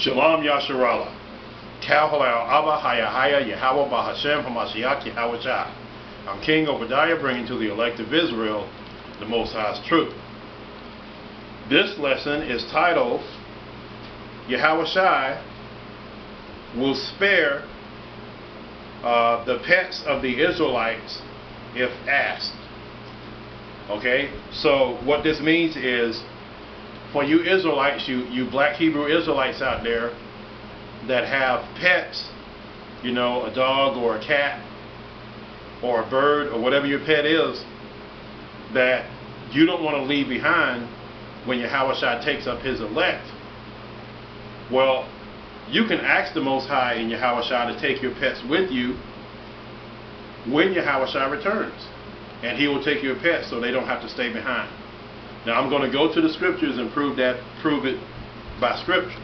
Shalom Yasharallah. Kal Halal Abba Haya Haya Yahweh Bahashem Hamashiach Yahawashi. I'm King Obadiah, bringing to the elect of Israel the Most High's truth. This lesson is titled, Yahawashi will spare the pets of the Israelites if asked. Okay, so what this means is, for you Israelites, you black Hebrew Israelites out there that have pets, you know, a dog or a cat or a bird or whatever your pet is, that you don't want to leave behind when Yahawashi takes up his elect. Well, you can ask the Most High in Yahawashi to take your pets with you when Yahawashi returns, and he will take your pets so they don't have to stay behind. Now I'm going to go to the scriptures and prove it by scripture,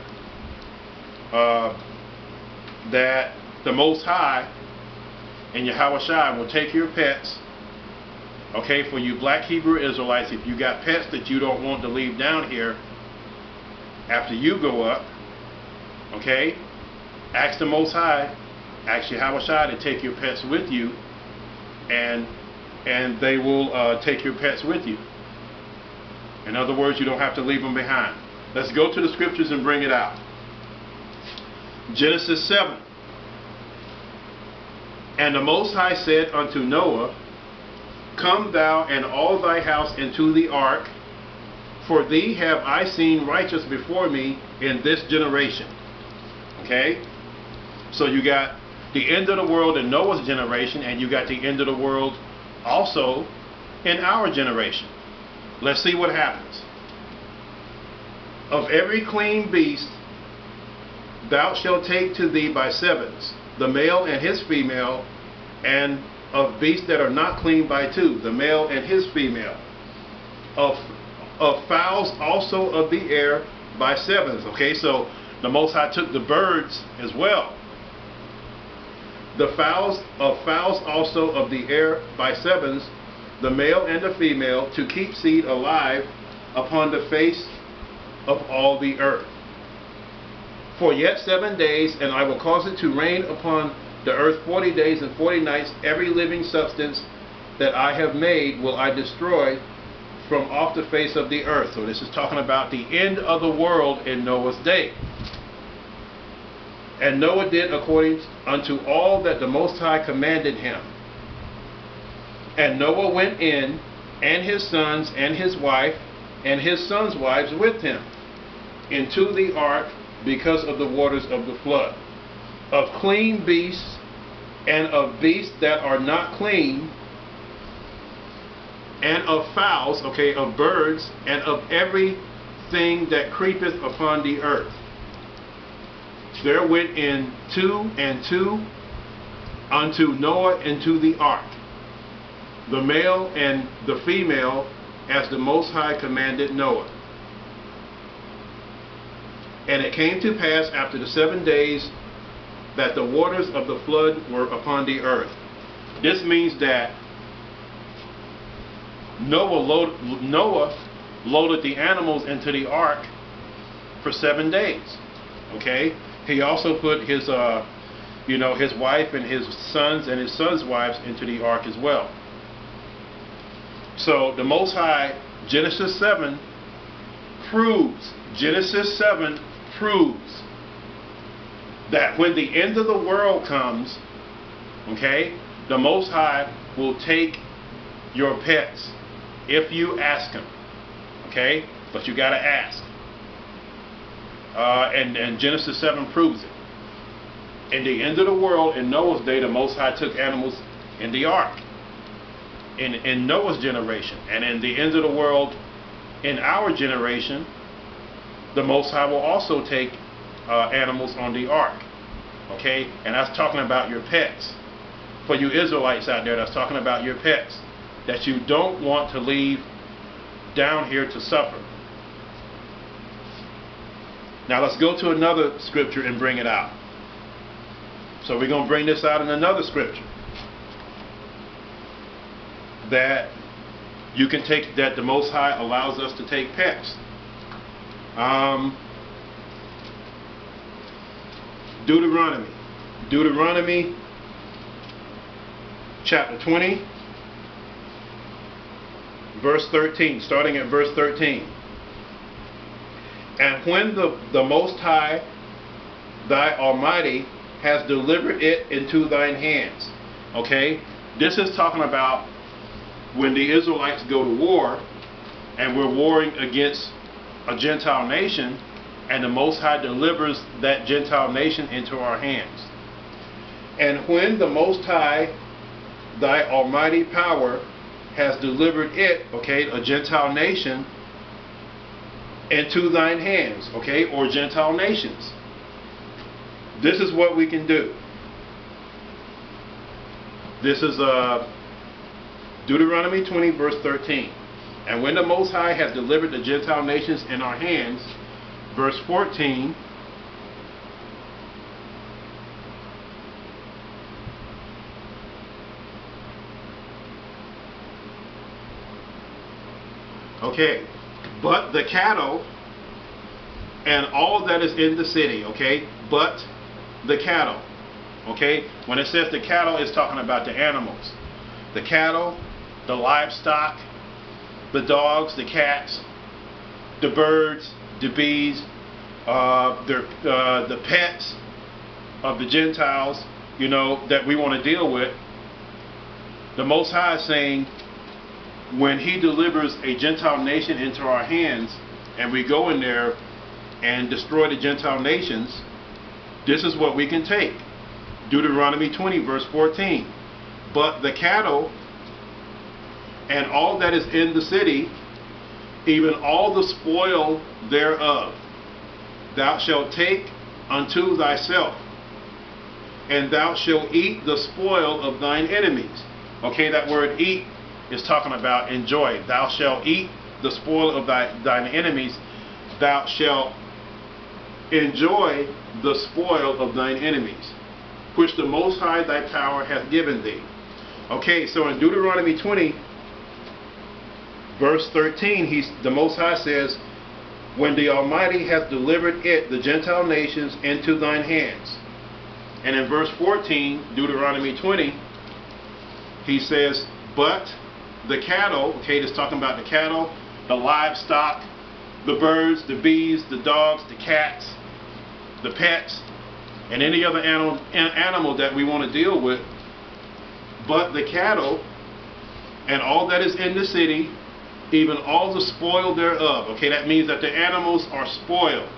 that the Most High and Yahawashi will take your pets. Okay, for you black Hebrew Israelites, if you got pets that you don't want to leave down here after you go up, okay, ask the Most High, ask Yahawashi to take your pets with you, and they will take your pets with you. In other words, you don't have to leave them behind. Let's go to the scriptures and bring it out. Genesis 7. And the Most High said unto Noah, Come thou and all thy house into the ark, for thee have I seen righteous before me in this generation. Okay? So you got the end of the world in Noah's generation, and you got the end of the world also in our generation. Let's see what happens. Of every clean beast thou shalt take to thee by sevens, the male and his female, and of beasts that are not clean by two, the male and his female. Of fowls also of the air by sevens. Okay, so the Most High took the birds as well. The fowls also of the air by sevens, the male and the female, to keep seed alive upon the face of all the earth. For yet 7 days, and I will cause it to rain upon the earth 40 days and 40 nights. Every living substance that I have made will I destroy from off the face of the earth. So this is talking about the end of the world in Noah's day. And Noah did according unto all that the Most High commanded him. And Noah went in, and his sons, and his wife, and his sons' wives with him, into the ark, because of the waters of the flood. Of clean beasts, and of beasts that are not clean, and of fowls, okay, of birds, and of everything that creepeth upon the earth. There went in 2 and 2 unto Noah into the ark, the male and the female, as the Most High commanded Noah. And it came to pass after the 7 days that the waters of the flood were upon the earth. This means that Noah loaded the animals into the ark for 7 days. Okay, he also put his his wife and his sons and his sons' wives into the ark as well. So the Most High, Genesis 7 proves that when the end of the world comes, okay, the Most High will take your pets if you ask him. Okay, but you got to ask. And Genesis 7 proves it. In the end of the world, in Noah's day, the Most High took animals in the ark. In Noah's generation, and in the end of the world, in our generation, the Most High will also take animals on the ark. Okay, and that's talking about your pets. For you Israelites out there, that's talking about your pets that you don't want to leave down here to suffer. Now let's go to another scripture and bring it out. So we're going to bring this out in another scripture, that you can take, that the Most High allows us to take pets. Deuteronomy. Deuteronomy chapter 20, verse 13, starting at verse 13. And when the Most High, thy Almighty, has delivered it into thine hands. Okay? This is talking about when the Israelites go to war, and we're warring against a Gentile nation, and the Most High delivers that Gentile nation into our hands. And when the Most High, thy almighty power, has delivered it, okay, a Gentile nation, into thine hands, okay, or Gentile nations. This is what we can do. This is Deuteronomy 20, verse 13. And when the Most High has delivered the Gentile nations in our hands, verse 14, okay, but the cattle and all that is in the city, okay, but the cattle, okay, when it says the cattle, it's talking about the animals, the cattle, the livestock, the dogs, the cats, the birds, the bees, the pets of the Gentiles, you know, that we want to deal with. The Most High is saying, when He delivers a Gentile nation into our hands, and we go in there and destroy the Gentile nations, this is what we can take. Deuteronomy 20, verse 14. But the cattle and all that is in the city, even all the spoil thereof, thou shalt take unto thyself, and thou shalt eat the spoil of thine enemies. Okay, that word eat is talking about enjoy. Thou shalt eat the spoil of thine enemies. Thou shalt enjoy the spoil of thine enemies, which the Most High thy power hath given thee. Okay, so in Deuteronomy 20, verse 13, the Most High says, when the Almighty hath delivered it, the Gentile nations, into thine hands. And in verse 14, Deuteronomy 20, He says, but the cattle, okay, it's talking about the cattle, the livestock, the birds, the bees, the dogs, the cats, the pets, and any other animal that we want to deal with, but the cattle and all that is in the city, even all the spoil thereof. Okay, that means that the animals are spoiled.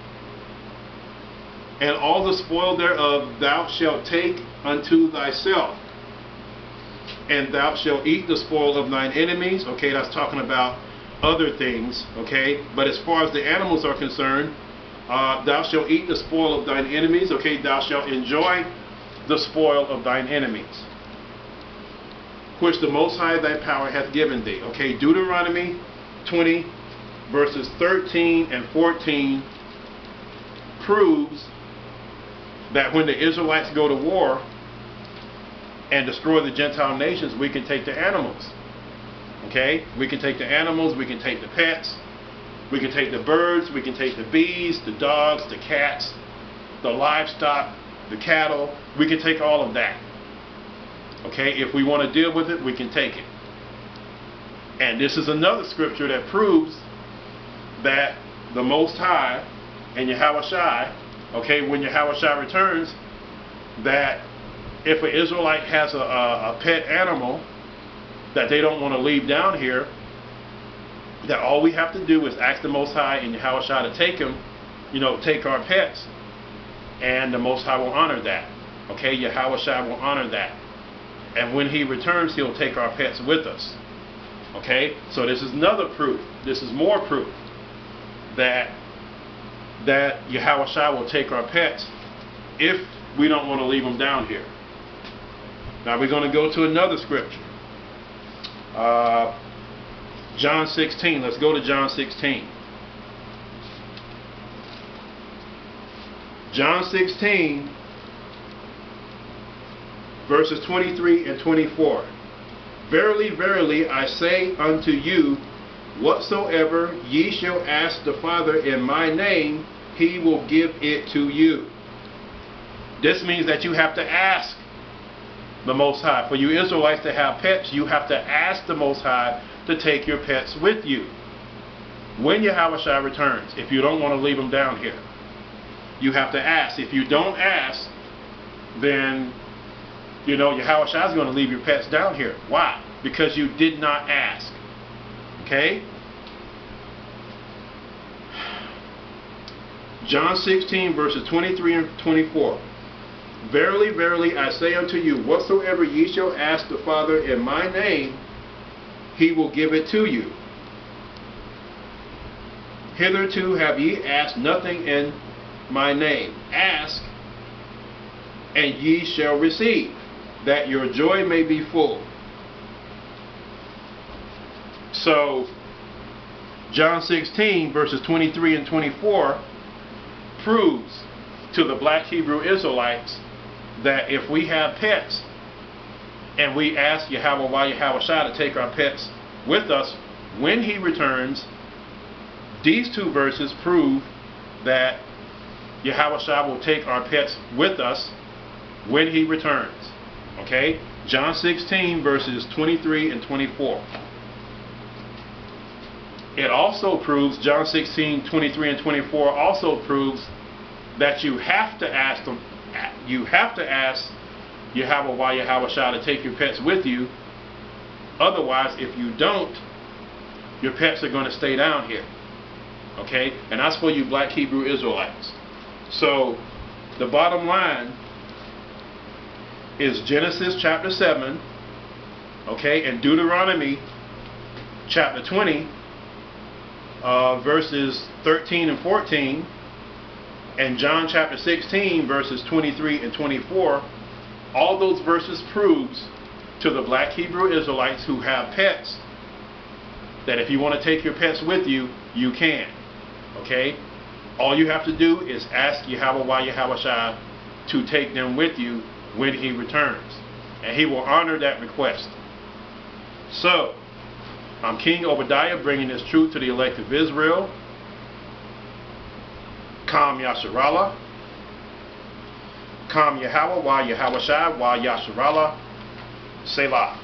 And all the spoil thereof thou shalt take unto thyself, and thou shalt eat the spoil of thine enemies. Okay, that's talking about other things, okay, but as far as the animals are concerned, thou shalt eat the spoil of thine enemies. Okay, thou shalt enjoy the spoil of thine enemies, which the Most High thy power hath given thee. Okay, Deuteronomy 20, verses 13 and 14 proves that when the Israelites go to war and destroy the Gentile nations, we can take the animals. Okay, we can take the animals, we can take the pets, we can take the birds, we can take the bees, the dogs, the cats, the livestock, the cattle. We can take all of that. Okay, if we want to deal with it, we can take it. And this is another scripture that proves that the Most High and Yahawashi, okay, when Yahawashi returns, that if an Israelite has a pet animal that they don't want to leave down here, that all we have to do is ask the Most High and Yahawashi to take him, you know, take our pets, and the Most High will honor that. Okay, Yahawashi will honor that. And when He returns, He'll take our pets with us. Okay, so this is another proof. This is more proof that Yahawashi will take our pets if we don't want to leave them down here. Now we're going to go to another scripture. John 16. Let's go to John 16. John 16, verses 23 and 24. Verily, verily, I say unto you, whatsoever ye shall ask the Father in my name, He will give it to you. This means that you have to ask the Most High. For you Israelites to have pets, you have to ask the Most High to take your pets with you when Yahawashi returns. If you don't want to leave them down here, you have to ask. If you don't ask, then you know Yahawashi is going to leave your pets down here. Why? Because you did not ask. Okay? John 16 verses 23 and 24. Verily, verily, I say unto you, whatsoever ye shall ask the Father in my name, he will give it to you. Hitherto have ye asked nothing in my name. Ask, and ye shall receive, that your joy may be full. So, John 16 verses 23 and 24 proves to the black Hebrew Israelites that if we have pets and we ask Yahawashi to take our pets with us when he returns, these two verses prove that Yahawashi will take our pets with us when he returns. Okay? John 16 verses 23 and 24. It also proves, John 16, 23 and 24 also proves that you have to ask them, you have to ask Yahawashi to take your pets with you. Otherwise, if you don't, your pets are going to stay down here. Okay? And that's for you black Hebrew Israelites. So, the bottom line is Genesis chapter 7, okay, and Deuteronomy chapter 20, verses 13 and 14, and John chapter 16 verses 23 and 24. All those verses proves to the black Hebrew Israelites who have pets that if you want to take your pets with you, you can. Okay? All you have to do is ask Yahawashi to take them with you when he returns, and he will honor that request. So, I'm King Obadiah, bringing this truth to the elect of Israel. Kam Yasharallah. Kam Yahweh, Wa Yahawashi, Wa Yasharallah. Selah.